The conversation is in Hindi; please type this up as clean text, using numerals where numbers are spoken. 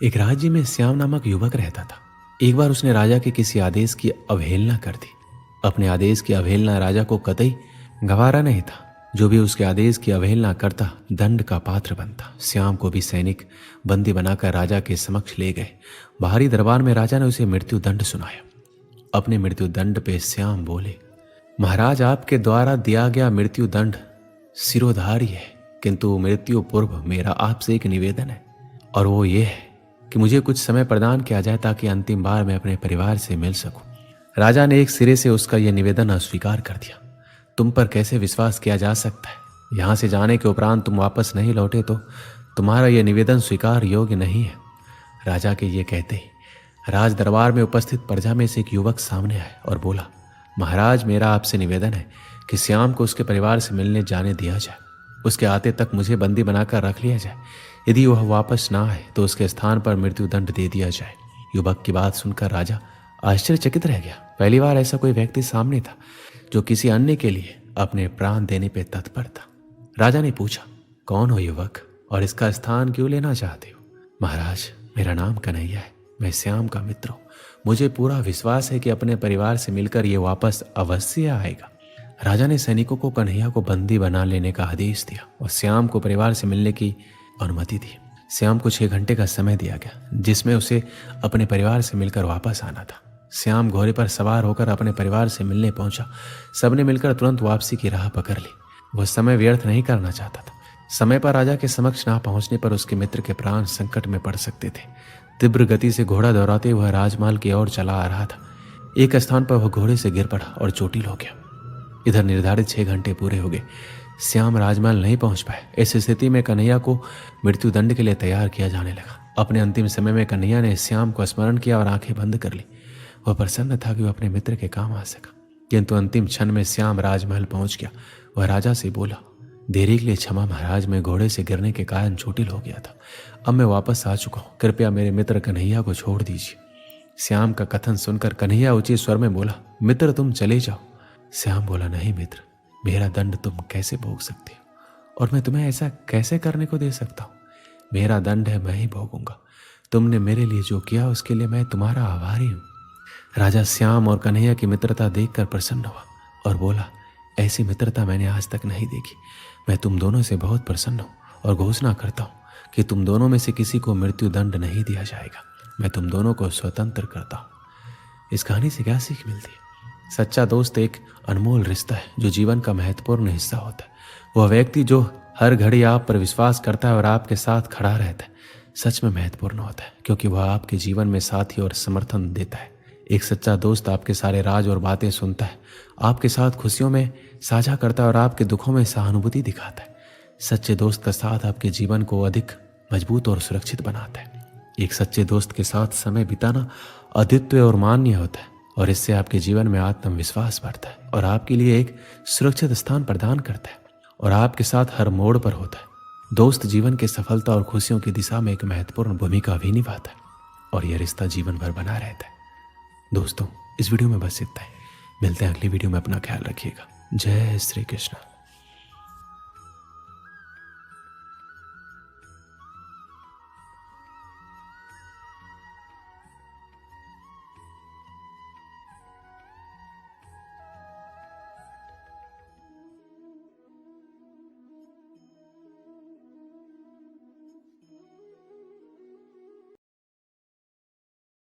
एक राज्य में श्याम नामक युवक रहता था। एक बार उसने राजा के किसी आदेश की अवहेलना कर दी। अपने आदेश की अवहेलना राजा को कतई गवारा नहीं था। जो भी उसके आदेश की अवहेलना करता दंड का पात्र बनता। श्याम को भी सैनिक बंदी बनाकर राजा के समक्ष ले गए। बाहरी दरबार में राजा ने उसे मृत्यु दंड सुनाया। अपने मृत्यु दंड पे श्याम बोले, महाराज, आपके द्वारा दिया गया मृत्यु दंड सिरोधारी है, किंतु मृत्यु पूर्व मेरा आपसे एक निवेदन है, और वो ये है कि मुझे कुछ समय प्रदान किया जाए ताकि अंतिम बार मैं अपने परिवार से मिल सकूं। राजा ने एक सिरे से उसका यह निवेदन अस्वीकार कर दिया। तुम पर कैसे विश्वास किया जा सकता है? यहाँ से जाने के उपरांत तुम वापस नहीं लौटे तो तुम्हारा यह निवेदन स्वीकार योग्य नहीं है। राजा के ये कहते ही राज दरबार में उपस्थित प्रजा में से एक युवक सामने आया और बोला, महाराज, मेरा आपसे निवेदन है कि श्याम को उसके परिवार से मिलने जाने दिया जाए। उसके आते तक मुझे बंदी बनाकर रख लिया जाए। यदि वह वापस ना आए तो उसके स्थान पर मृत्यु दंड दे दिया जाए। युवक की बात सुनकर राजा आश्चर्यचकित रह गया। पहली बार ऐसा कोई व्यक्ति सामने था जो किसी अन्य के लिए अपने प्राण देने पे तत्पर था। राजा ने पूछा, कौन हो युवक, और इसका स्थान क्यों लेना चाहते हो? महाराज, मेरा नाम कन्हैया है। मैं श्याम का मित्र हूँ। मुझे पूरा विश्वास है कि अपने परिवार से मिलकर ये वापस अवश्य आएगा। राजा ने सैनिकों को कन्हैया को बंदी बना लेने का आदेश दिया और श्याम को परिवार से मिलने की अनुमति दी। श्याम को 6 घंटे का समय दिया गया, जिसमें उसे अपने परिवार से मिलकर वापस आना था। श्याम घोड़े पर सवार होकर अपने परिवार से मिलने पहुंचा। सबने मिलकर तुरंत वापसी की राह पकड़ ली। वह समय व्यर्थ नहीं करना चाहता था। समय पर राजा के समक्ष ना पहुंचने पर उसके मित्र के प्राण संकट में पड़ सकते थे। तीव्र गति से घोड़ा दौड़ाते वह राजमहल की ओर चला आ रहा था। एक स्थान पर वह घोड़े से गिर पड़ा और चोटिल हो गया। इधर निर्धारित 6 घंटे पूरे हो गए। श्याम राजमहल नहीं पहुंच पाए। इस स्थिति में कन्हैया को मृत्यु दंड के लिए तैयार किया जाने लगा। अपने अंतिम समय में कन्हैया ने श्याम को स्मरण किया और आंखें बंद कर ली। वह प्रसन्न था कि वह अपने मित्र के काम आ सका, किंतु अंतिम क्षण में श्याम राजमहल पहुंच गया। वह राजा से बोला, देरी के लिए क्षमा महाराज, मैं घोड़े से गिरने के कारण चोटिल हो गया था। अब मैं वापस आ चुका हूँ। कृपया मेरे मित्र कन्हैया को छोड़ दीजिए। श्याम का कथन सुनकर कन्हैया ऊंचे स्वर में बोला, मित्र, तुम चले जाओ। श्याम बोला, नहीं मित्र, मेरा दंड तुम कैसे भोग सकते हो, और मैं तुम्हें ऐसा कैसे करने को दे सकता हूँ? मेरा दंड है, मैं ही भोगूंगा। तुमने मेरे लिए जो किया उसके लिए मैं तुम्हारा आभारी हूँ। राजा श्याम और कन्हैया की मित्रता देखकर प्रसन्न हुआ और बोला, ऐसी मित्रता मैंने आज तक नहीं देखी। मैं तुम दोनों से बहुत प्रसन्न हूँ और घोषणा करता हूँ कि तुम दोनों में से किसी को मृत्यु दंड नहीं दिया जाएगा। मैं तुम दोनों को स्वतंत्र करता हूँ। इस कहानी से क्या सीख मिलती है? सच्चा दोस्त एक अनमोल रिश्ता है जो जीवन का महत्वपूर्ण हिस्सा होता है। वह व्यक्ति जो हर घड़ी आप पर विश्वास करता है और आपके साथ खड़ा रहता है, सच में महत्वपूर्ण होता है, क्योंकि वह आपके जीवन में साथी और समर्थन देता है। एक सच्चा दोस्त आपके सारे राज और बातें सुनता है, आपके साथ खुशियों में साझा करता है और आपके दुखों में सहानुभूति दिखाता है। सच्चे दोस्त का साथ आपके जीवन को अधिक मजबूत और सुरक्षित बनाता है। एक सच्चे दोस्त के साथ समय बिताना अद्वितीय और मान्य होता है, और इससे आपके जीवन में आत्मविश्वास बढ़ता है और आपके लिए एक सुरक्षित स्थान प्रदान करता है और आपके साथ हर मोड़ पर होता है। दोस्त जीवन की सफलता और खुशियों की दिशा में एक महत्वपूर्ण भूमिका भी निभाता है, और यह रिश्ता जीवन भर बना रहता है। दोस्तों, इस वीडियो में बस इतना ही। मिलते हैं अगली वीडियो में। अपना ख्याल रखिएगा। जय श्री कृष्ण।